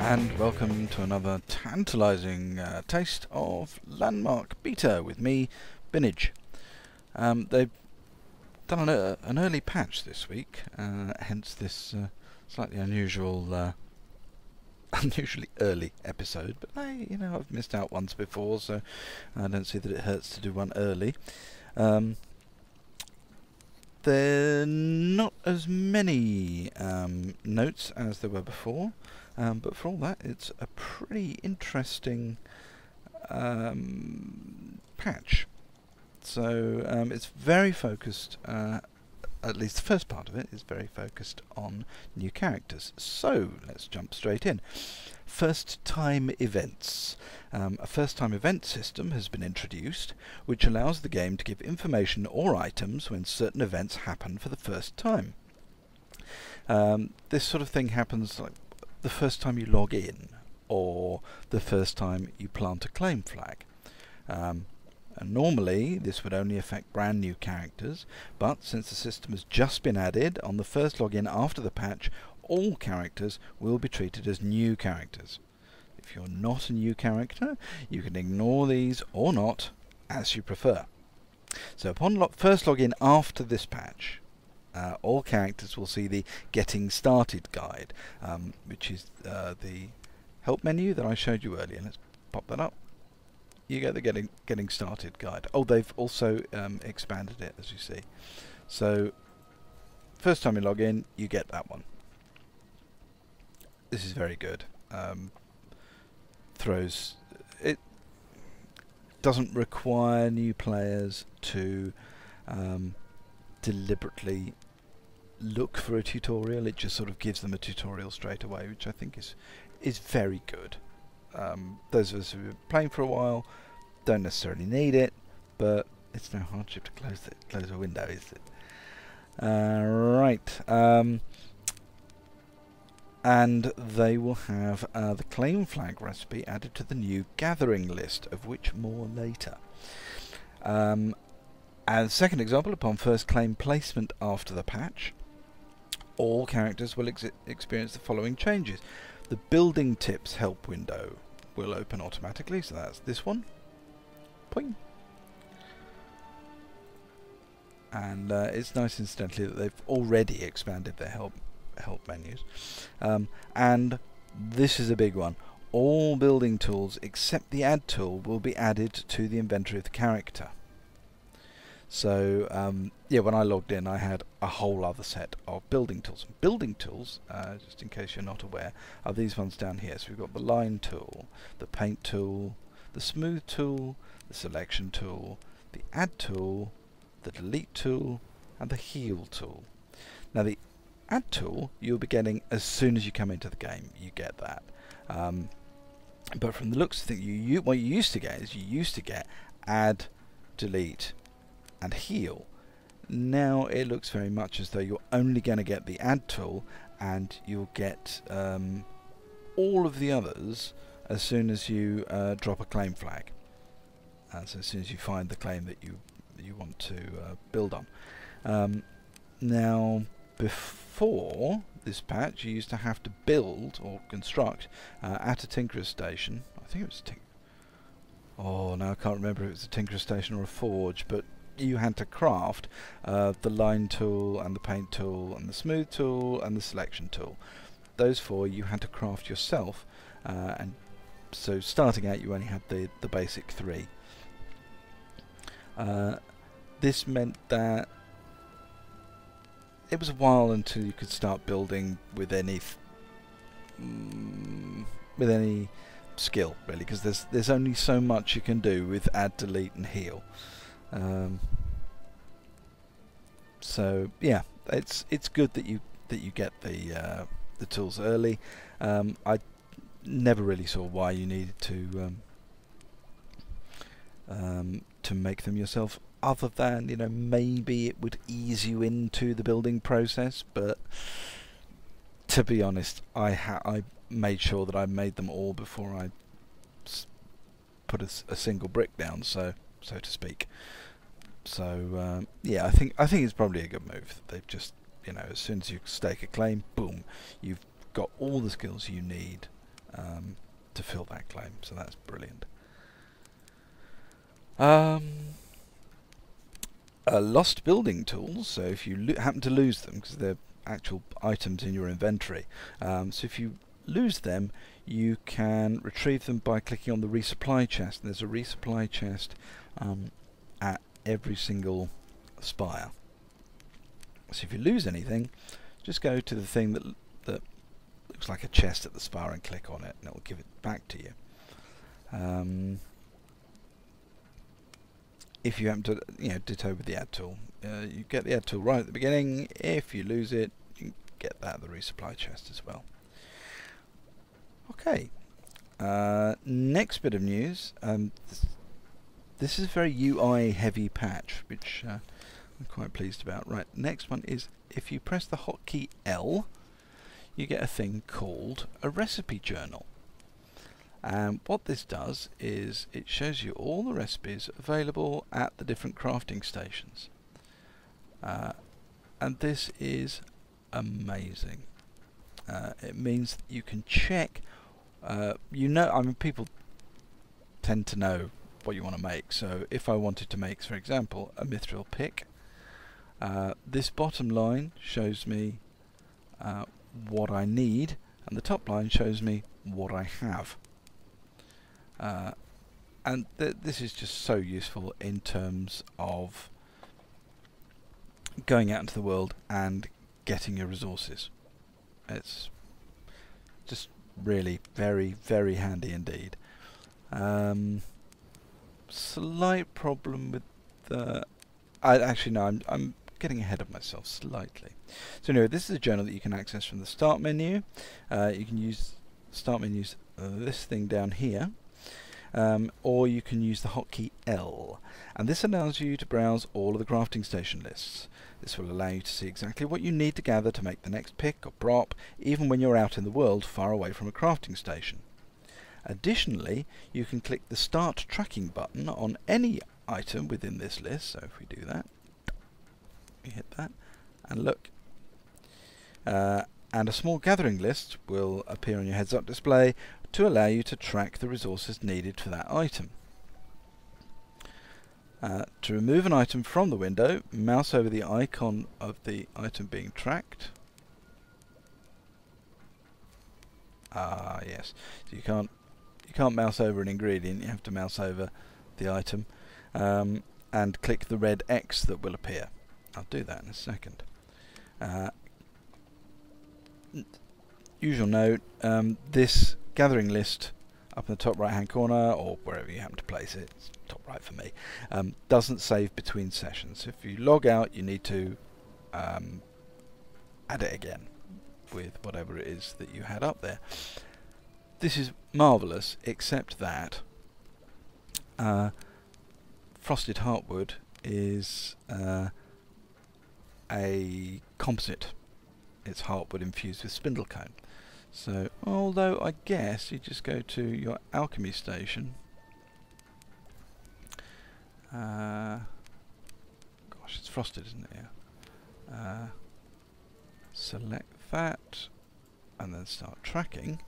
And welcome to another tantalising taste of Landmark Beta with me, Binage. They've done an early patch this week, hence this slightly unusually early episode. But hey, you know, I've missed out once before, so I don't see that it hurts to do one early. There are not as many notes as there were before. But for all that, it's a pretty interesting patch. So it's very focused, at least the first part of it is very focused on new characters. So let's jump straight in. First time events. A first time event system has been introduced, which allows the game to give information or items when certain events happen for the first time. This sort of thing happens like the first time you log in, or the first time you plant a claim flag. And normally this would only affect brand new characters, but since the system has just been added on the first login after the patch, all characters will be treated as new characters. If you're not a new character, you can ignore these or not, as you prefer. So upon first login after this patch, all characters will see the Getting Started guide, which is the help menu that I showed you earlier. Let's pop that up. You get the Getting Started guide. Oh, they've also expanded it, as you see. So, first time you log in, you get that one. This is very good. It doesn't require new players to deliberately look for a tutorial. It just sort of gives them a tutorial straight away, which I think is very good. Those of us who have been playing for a while don't necessarily need it, but it's no hardship to close a window, is it? Right. And they will have the claim flag recipe added to the new gathering list, of which more later. And second example, upon first claim placement after the patch, all characters will experience the following changes. The building tips help window will open automatically, so that's this one. Poing. And it's nice, incidentally, that they've already expanded their help menus. And this is a big one. All building tools except the add tool will be added to the inventory of the character. So yeah, when I logged in, I had a whole other set of building tools. Building tools, just in case you're not aware, are these ones down here. So we've got the line tool, the paint tool, the smooth tool, the selection tool, the add tool, the delete tool, and the heal tool. Now the add tool you'll be getting as soon as you come into the game. You get that. But from the looks of things, what you used to get is you used to get add, delete, and heal. Now it looks very much as though you're only going to get the add tool, and you'll get all of the others as soon as you drop a claim flag. So as soon as you find the claim that you want to build on. Now before this patch, you used to have to build or construct at a Tinkerer's station. I think it was oh, now I can't remember if it was a Tinkerer's station or a forge, but you had to craft the line tool and the paint tool and the smooth tool and the selection tool. Those four you had to craft yourself, and so starting out you only had the basic three. This meant that it was a while until you could start building with any skill, really, because there's only so much you can do with add, delete, and heal. So yeah, it's good that you get the tools early. I never really saw why you needed to make them yourself, other than, you know, maybe it would ease you into the building process. But to be honest, I made sure that I made them all before I put a single brick down, so to speak. So yeah, I think it's probably a good move. They've just, you know, as soon as you stake a claim, boom, you've got all the skills you need to fill that claim. So that's brilliant. Lost building tools. So if you happen to lose them, because they're actual items in your inventory, so if you lose them, you can retrieve them by clicking on the resupply chest. And there's a resupply chest at every single spire. So if you lose anything, just go to the thing that looks like a chest at the spire and click on it, and it will give it back to you. If you happen to, ditto with the add tool, you get the add tool right at the beginning. If you lose it, you can get that at the resupply chest as well. Okay. Next bit of news. This is a very UI heavy patch, which I'm quite pleased about. Right, next one is if you press the hotkey L, you get a thing called a recipe journal. And what this does is it shows you all the recipes available at the different crafting stations. And this is amazing. It means that you can check, people tend to know what you want to make. So if I wanted to make, for example, a mithril pick, this bottom line shows me what I need, and the top line shows me what I have. And this is just so useful in terms of going out into the world and getting your resources. It's just really very, very handy indeed. Slight problem with the... I'm getting ahead of myself slightly. So anyway, this is a journal that you can access from the start menu. You can use start menus, this thing down here. Or you can use the hotkey L, and this allows you to browse all of the crafting station lists. This will allow you to see exactly what you need to gather to make the next pick or prop, even when you're out in the world far away from a crafting station. Additionally, you can click the Start Tracking button on any item within this list. So if we do that, we hit that, and look. And a small gathering list will appear on your heads-up display to allow you to track the resources needed for that item. To remove an item from the window, mouse over the icon of the item being tracked. Yes, so you can't mouse over an ingredient, you have to mouse over the item, and click the red X that will appear. I'll do that in a second. Usual note, this gathering list up in the top right hand corner, or wherever you happen to place it, it's top right for me, doesn't save between sessions. If you log out, you need to add it again with whatever it is that you had up there. This is marvellous, except that Frosted Heartwood is a composite. It's heartwood infused with spindlecone. So, although I guess you just go to your alchemy station. Gosh, it's frosted, isn't it? Yeah. Select that, and then start tracking.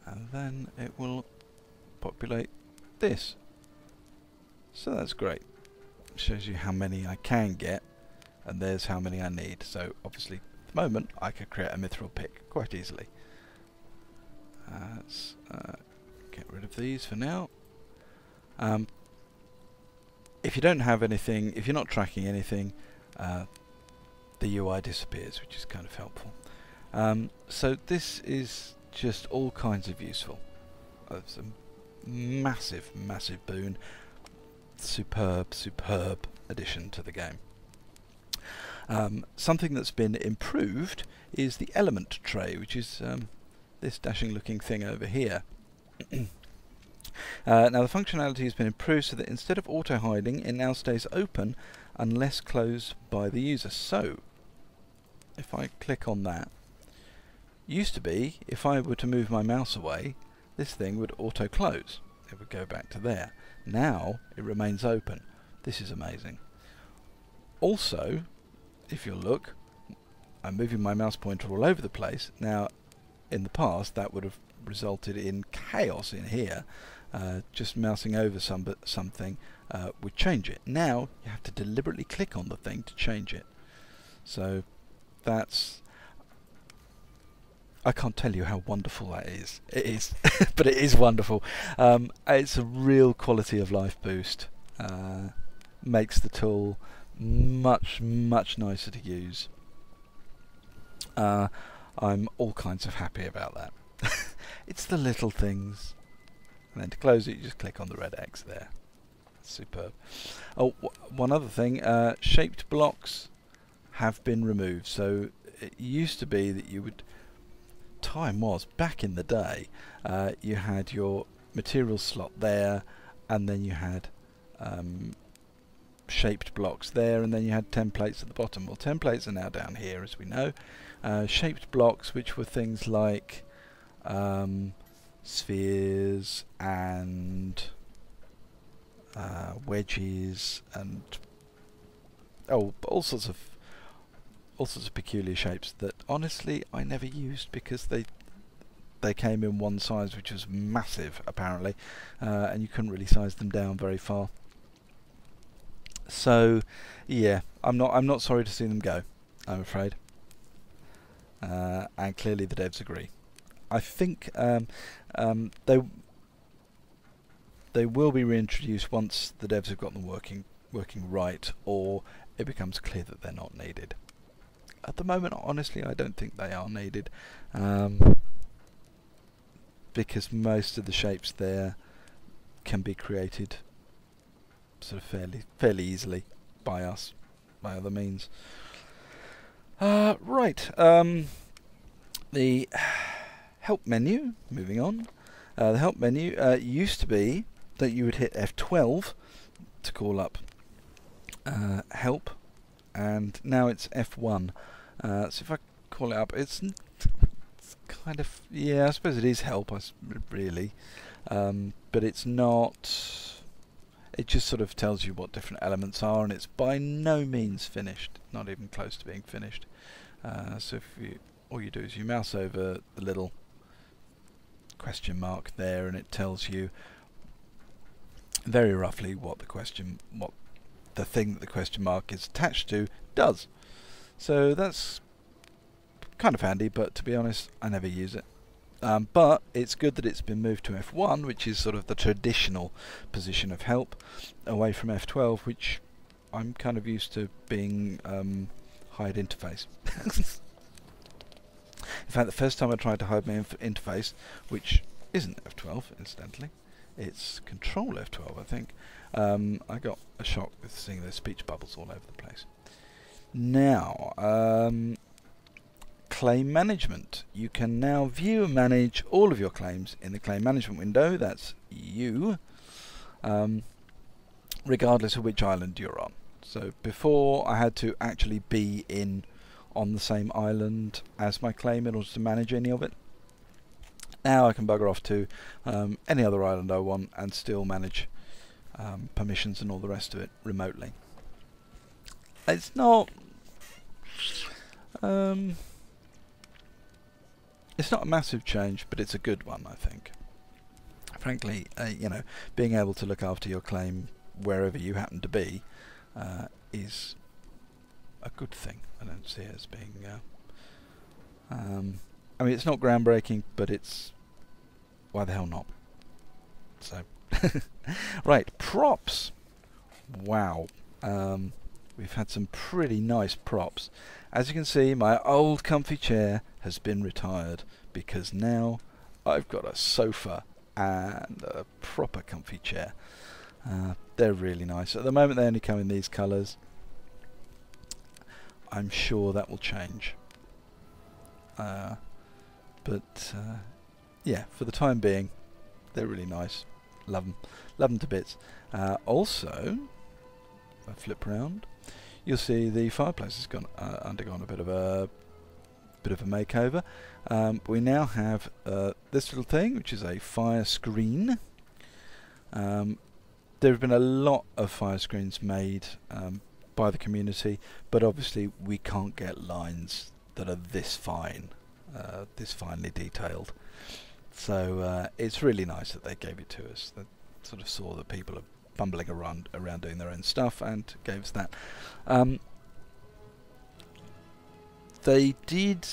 And then it will populate this. So that's great. It shows you how many I can get, and there's how many I need. So obviously at the moment I could create a mithril pick quite easily. Let's get rid of these for now. If you don't have anything, if you're not tracking anything, the UI disappears, which is kind of helpful. So this is just all kinds of useful. It's a massive, massive boon. Superb, superb addition to the game. Something that's been improved is the element tray, which is this dashing looking thing over here. Now the functionality has been improved so that instead of auto hiding, it now stays open unless closed by the user. So if I click on that, used to be if I were to move my mouse away, this thing would auto close. It would go back to there. Now it remains open. This is amazing. Also, if you look, I'm moving my mouse pointer all over the place. Now, in the past, that would have resulted in chaos in here. Just mousing over something would change it. Now, you have to deliberately click on the thing to change it. So, that's... I can't tell you how wonderful that is. It is, but it is wonderful. It's a real quality of life boost. Makes the tool much nicer to use. I'm all kinds of happy about that. It's the little things. And then to close it, you just click on the red X there. Superb. Oh, one other thing. Shaped blocks have been removed. So it used to be that you would... Time was, back in the day, you had your material slot there, and then you had shaped blocks there, and then you had templates at the bottom. Well, templates are now down here, as we know. Shaped blocks, which were things like spheres and wedges and all sorts of peculiar shapes that honestly I never used because they came in one size which was massive apparently, and you couldn't really size them down very far. So yeah, I'm not sorry to see them go, I'm afraid. And clearly the devs agree. I think they will be reintroduced once the devs have got them working right, or it becomes clear that they're not needed. At the moment, honestly, I don't think they are needed, because most of the shapes there can be created sort of fairly easily by us, by other means. Right, the help menu, moving on. The help menu used to be that you would hit F12 to call up help, and now it's F1. So if I call it up, it's kind of, yeah, I suppose it is help, really, but it's not. It just sort of tells you what different elements are, and it's by no means finished, not even close to being finished. So if all you do is you mouse over the little question mark there, and it tells you very roughly what the thing that the question mark is attached to does. So that's kind of handy, but to be honest, I never use it. But it's good that it's been moved to F1, which is sort of the traditional position of help, away from F12, which I'm kind of used to being hide interface. In fact, the first time I tried to hide my interface, which isn't F12, incidentally, it's Control F12, I think, I got a shock with seeing those speech bubbles all over the place. Now, claim management. You can now view and manage all of your claims in the claim management window. That's you, regardless of which island you're on. So before, I had to actually be on the same island as my claim in order to manage any of it. Now I can bugger off to any other island I want and still manage permissions and all the rest of it remotely. It's not it's not a massive change, but it's a good one, I think. Frankly, you know, being able to look after your claim wherever you happen to be is a good thing. I don't see it as being I mean, it's not groundbreaking, but it's, why the hell not? So right, props. Wow, we've had some pretty nice props. As you can see, my old comfy chair has been retired because now I've got a sofa and a proper comfy chair. They're really nice. At the moment they only come in these colours. I'm sure that will change. But yeah, for the time being, they're really nice. Love them. Love them to bits. Also, if I flip around, you'll see the fireplace has undergone a bit of a makeover. We now have this little thing, which is a fire screen. There have been a lot of fire screens made by the community, but obviously we can't get lines that are this fine, this finely detailed. So it's really nice that they gave it to us. They sort of saw that people are bumbling around doing their own stuff and gave us that. They did.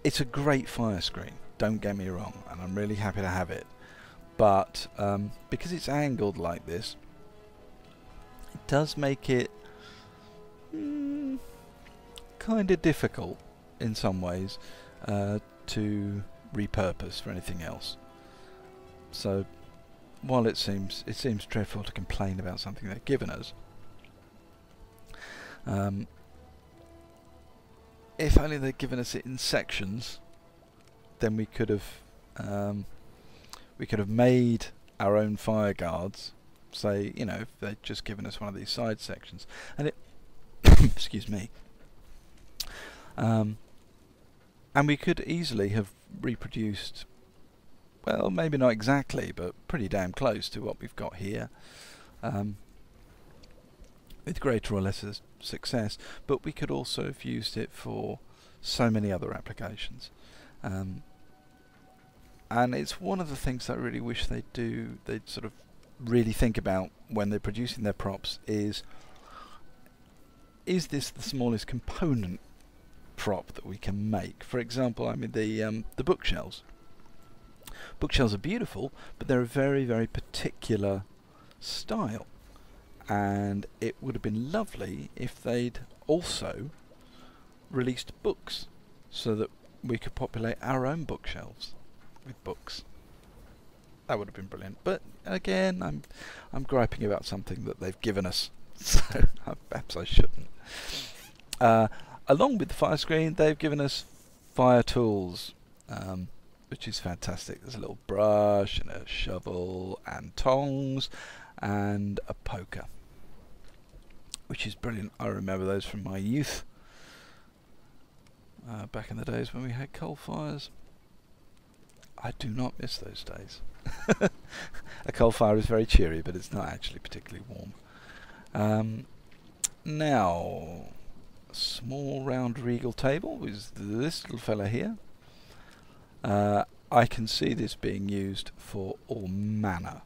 It's a great fire screen, don't get me wrong, and I'm really happy to have it. But because it's angled like this, it does make it kind of difficult in some ways to repurpose for anything else. So while it seems dreadful to complain about something they've given us, if only they'd given us it in sections, then we could have made our own fire guards. Say, you know, if they'd just given us one of these side sections, and it excuse me, and we could easily have reproduced, well, maybe not exactly, but pretty damn close to what we've got here, with greater or lesser success. But we could also have used it for so many other applications, and it's one of the things that I really wish they'd sort of really think about when they're producing their props. Is this the smallest component prop that we can make? For example, I mean the bookshelves. Bookshelves are beautiful, but they're a very, very particular style, and it would have been lovely if they'd also released books so that we could populate our own bookshelves with books. That would have been brilliant. But again, I'm griping about something that they've given us, so perhaps I shouldn't. Along with the fire screen, they've given us fire tools, which is fantastic. There's a little brush and a shovel and tongs and a poker, which is brilliant. I remember those from my youth, back in the days when we had coal fires. I do not miss those days. A coal fire is very cheery, but it's not actually particularly warm. Now, a small round regal table is this little fella here. I can see this being used for all manner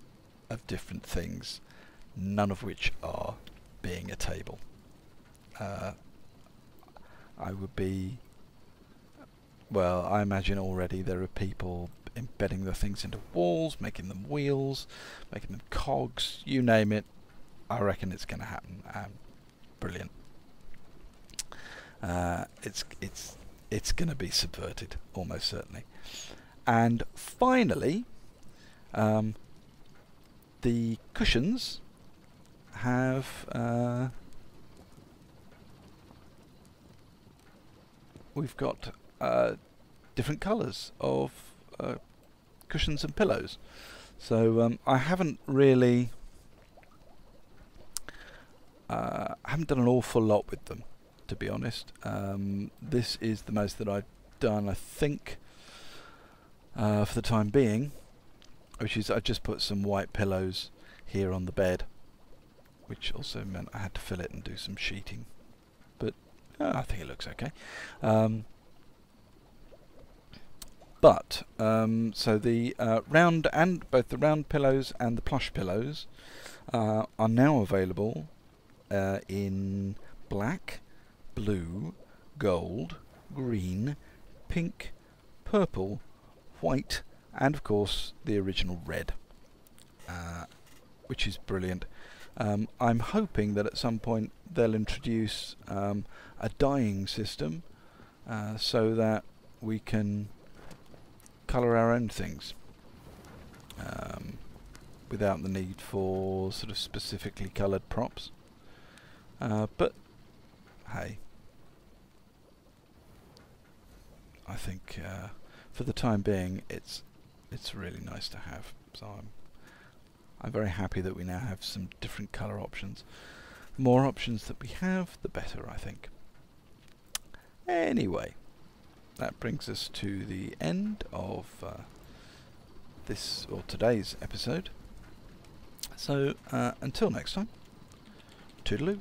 of different things, none of which are being a table. I would be, well, I imagine already there are people embedding the things into walls, making them wheels, making them cogs, you name it. I reckon it's going to happen. Brilliant. It's going to be subverted, almost certainly. And finally, the cushions have we've got different colours of cushions and pillows. So I haven't really haven't done an awful lot with them, to be honest. This is the most that I've done, I think, for the time being, which is I just put some white pillows here on the bed, which also meant I had to fill it and do some sheeting, but I think it looks okay. So the round, and both the round pillows and the plush pillows are now available in black, blue, gold, green, pink, purple, white, and of course the original red, which is brilliant. I'm hoping that at some point they'll introduce a dyeing system so that we can colour our own things without the need for sort of specifically coloured props. But hey, I think for the time being it's really nice to have. So I'm very happy that we now have some different colour options. The more options that we have, the better, I think. Anyway, that brings us to the end of today's episode. So until next time, toodaloo.